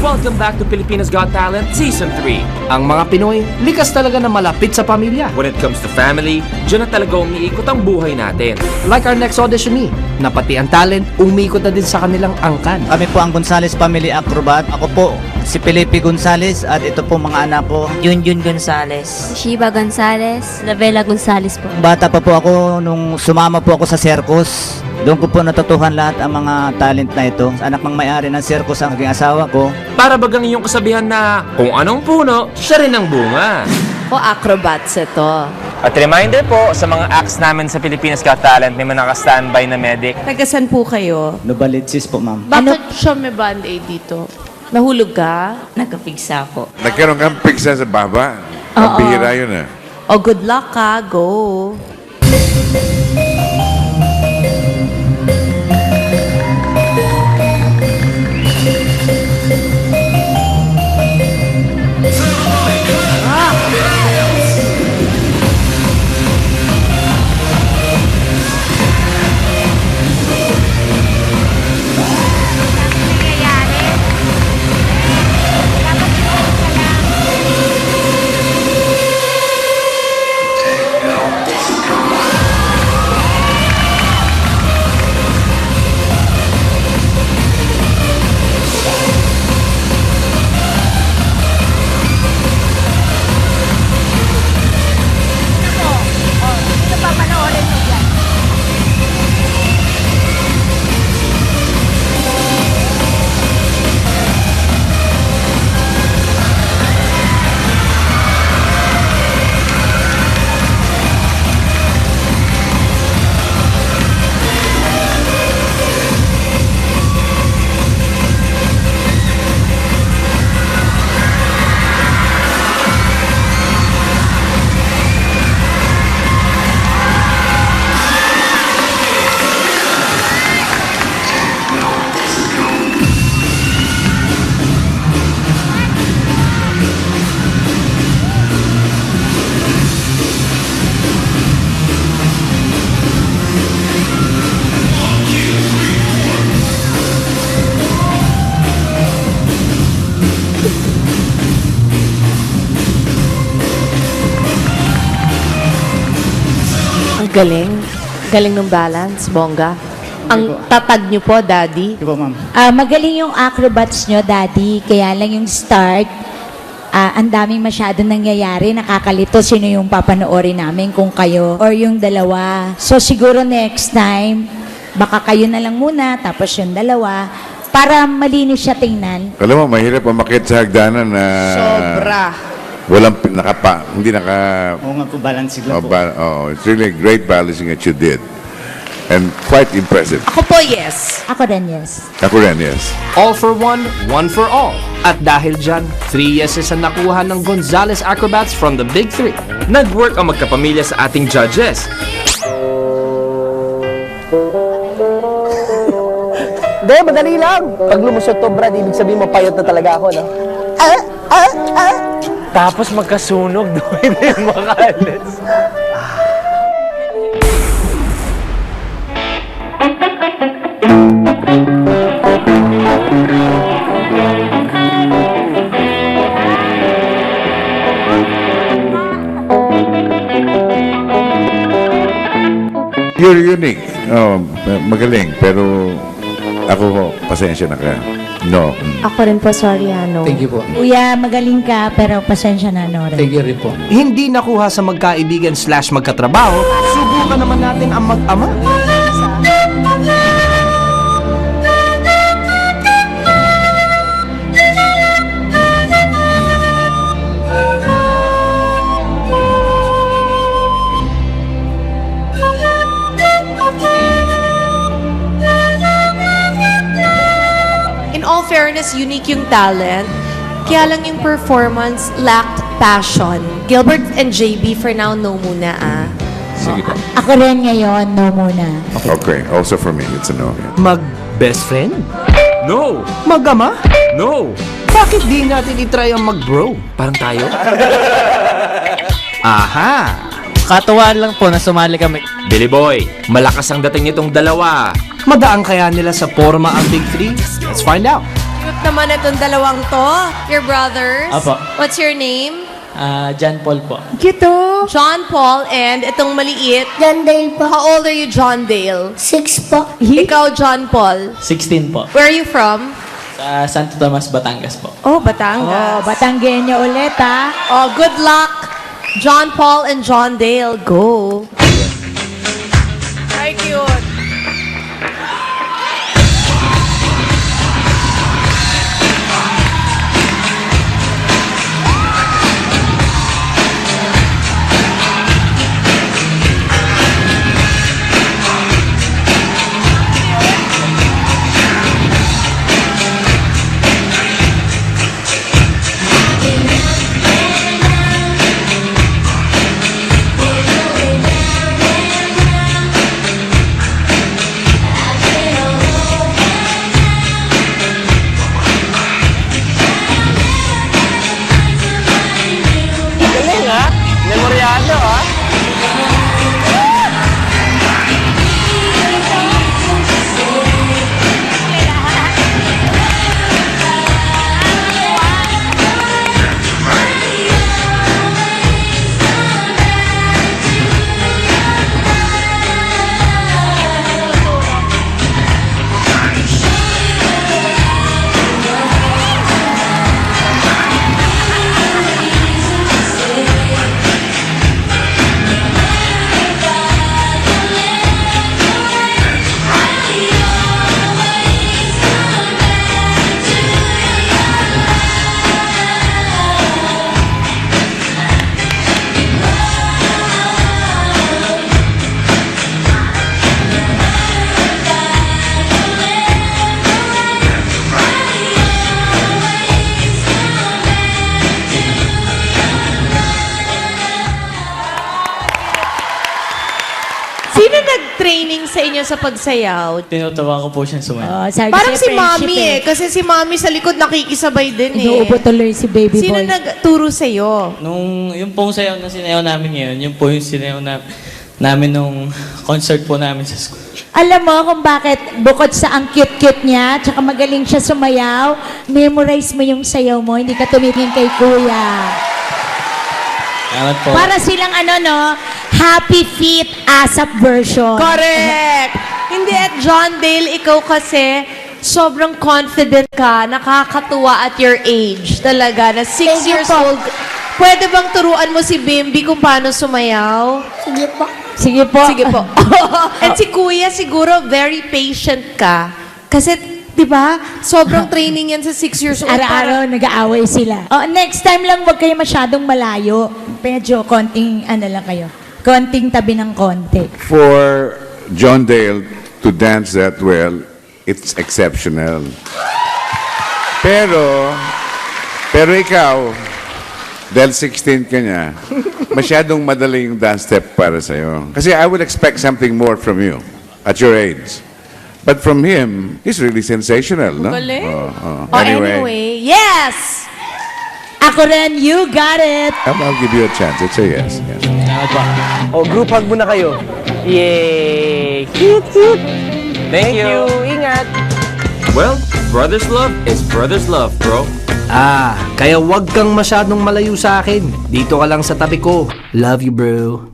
Welcome back to Pilipinas Got Talent Season 3. Ang mga Pinoy, likas talaga na malapit sa pamilya. When it comes to family, dyan na talaga umiikot ang buhay natin. Like our next auditionee, na pati ang talent, umiikot na din sa kanilang angkan. Kami po ang Gonzales Family Acrobat. Ako po si Felipe Gonzales at ito po mga anak ko. Junjun Gonzales. Shiba Gonzales. Lavella Gonzales po. Bata pa po ako nung sumama po ako sa circus. Doon ko po natutuhan lahat ang mga talent na ito. Anak ng may-ari ng circus ang aking asawa ko. Para bagang iyong kasabihan na kung anong puno, siya rin ang bunga. O acrobats ito. At reminder po sa mga acts namin sa Pilipinas Got Talent, may mga naka-standby na medic. Tagasan po kayo? Nobalitsis po, ma'am. Bakit siya may band-aid dito? Nahulog ka? Nagkapigsa po. Nagkaroon kang pigsa sa baba. Ang bihira yun ah. O good luck ka, go. Ang galing. Galing ng balance, bongga. Ang tatag niyo po, Daddy. Ito po, ma'am. Magaling yung acrobats nyo, Daddy. Kaya lang yung start, ang daming masyado nangyayari. Nakakalito sino yung papanoorin namin, kung kayo or yung dalawa. So siguro next time, baka kayo na lang muna, tapos yung dalawa, para malinis siya tingnan. Alam mo, mahirap umakit sa hagdanan na Sobra. walang hindi naka... Oo nga po, balance lang po. It's really great balancing that you did. And quite impressive. Ako po, yes. Ako din, yes. Ako rin, yes. All for one, one for all. At dahil dyan, 3 yeses ang nakuha ng Gonzales Acrobats from the Big Three. Nag-work ang magkapamilya sa ating judges. Hindi, madali lang. Pag lumusot to, Brad, ibig sabihin mapayat na talaga ako, no? Tapos magkasunog doon yung mga alis. You're unique. Oh, magaling. Pero ako, pasensya na ka. No. Ako rin po, sorry, ano. Thank you po. Kuya, magaling ka, pero pasensya na, Nora. Thank you rin po. Hindi nakuha sa magkaibigan/magkatrabaho, subukan naman natin ang mag-ama. In all fairness, unique yung talent. Kaya lang yung performance lacked passion. Gilbert and JB, for now, no muna, ah. Sige po. Ako rin ngayon, no muna. Okay. Also for me, it's a no. Mag-best friend? No! Mag-ama? No! Bakit di natin itry ang mag-bro? Parang tayo? Aha! Katuwaan lang po na sumali kami. Billy Boy, malakas ang dating nitong dalawa. Madaan kaya nila sa forma ang Big Three? Let's find out. cute naman itong dalawang to. Your brothers. Apo. What's your name? John Paul po. Kito. John Paul and itong maliit. John Dale po. How old are you, John Dale? 6 po. Ikaw, John Paul. 16 po. Where are you from? Sa Santo Tomas, Batangas po. Oh, Batangas. Batanggenyo ulit ha. Oh, good luck, John Paul and John Dale. Go. Ay, cute. Galing ha? Memoryado ha? Sino nag-training sa inyo sa pagsayaw? Tinutuwa ko po siyang sumayaw. Parang si Mommy eh. Kasi si Mommy sa likod nakikisabay din eh. Inuubo tuloy si baby Sino boy. nagturo sa'yo? Yung pong sayaw na sinayaw namin ngayon, yung po yung sinayaw namin nung concert po namin sa school. Alam mo kung bakit bukod sa ang cute-cute niya, tsaka magaling siya sumayaw, memorize mo yung sayaw mo, hindi ka tumitingin kay kuya. Salamat po. Para silang happy feet ASAP version. Correct! Hindi at John Dale, ikaw kasi sobrang confident ka, nakakatuwa at your age talaga, na 6 Thank you years po. old. Pwede bang turuan mo si Bimbi kung paano sumayaw? Sige po. Sige po. Sige po. And si Kuya, siguro very patient ka. Kasi, di ba, sobrang training yan sa 6 years old. Araw-araw nag-aaway sila. Oh, next time lang wag kayo masyadong malayo. Medyo konting lang kayo. Konting tabi ng konti. For John Dale to dance that well, it's exceptional. Pero ikaw, dahil 16 ka niya, masyadong madali yung dance step para sa'yo. Kasi I would expect something more from you at your age. But from him, he's really sensational, no? Galing. Anyway, yes! Ako rin, you got it. I'll give you a chance. It's a yes. Yes. Salamat po. O, group hug muna kayo. Yay! Cute, cute! Thank you. Ingat! Well, brother's love is brother's love, bro. Kaya wag kang masyadong malayo sa akin. Dito ka lang sa tabi ko. Love you, bro.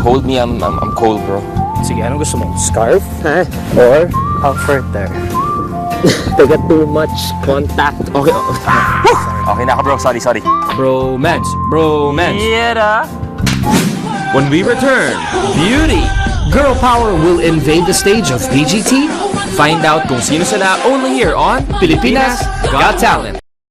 Hold me, I'm cold, bro. Sige, anong gusto mo? Scarf, ha? Or comforter? Taga too much contact. Okay. Okay na ka, bro. Sorry. Bromance. Yeah. When we return, Beauty! Girl power will invade the stage of PGT. find out kung sino sila only here on Pilipinas Got Talent.